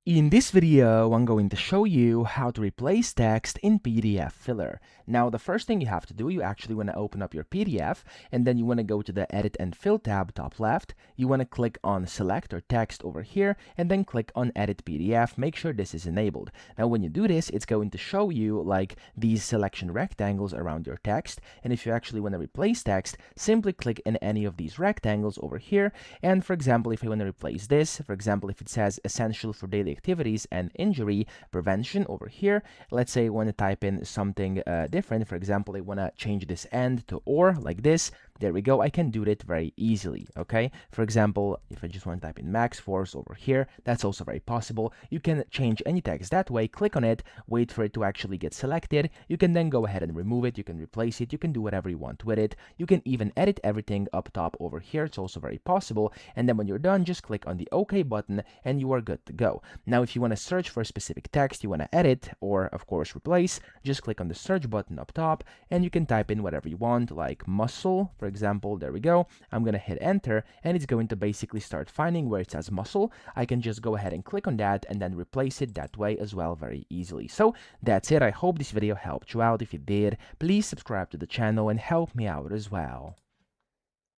In this video, I'm going to show you how to replace text in PDFfiller. Now, the first thing you have to do, you actually want to open up your PDF, and then you want to go to the Edit and Fill tab, top left. You want to click on Select or Text over here, and then click on Edit PDF. Make sure this is enabled. Now, when you do this, it's going to show you like these selection rectangles around your text, and if you actually want to replace text, simply click in any of these rectangles over here. And for example, if I want to replace this, for example, if it says Essential for Daily Activities and Injury Prevention over here, let's say I want to type in something different. For example, I want to change this end to or like this. There we go. I can do it very easily. Okay. For example, if I just want to type in max force over here, that's also very possible. You can change any text that way. Click on it, wait for it to actually get selected. You can then go ahead and remove it. You can replace it. You can do whatever you want with it. You can even edit everything up top over here. It's also very possible. And then when you're done, just click on the OK button and you are good to go. Now, if you want to search for a specific text you want to edit or, of course, replace, just click on the search button up top and you can type in whatever you want, like muscle, for example. There we go. I'm going to hit enter and it's going to basically start finding where it says muscle. I can just go ahead and click on that and then replace it that way as well very easily. So that's it. I hope this video helped you out. If it did, please subscribe to the channel and help me out as well.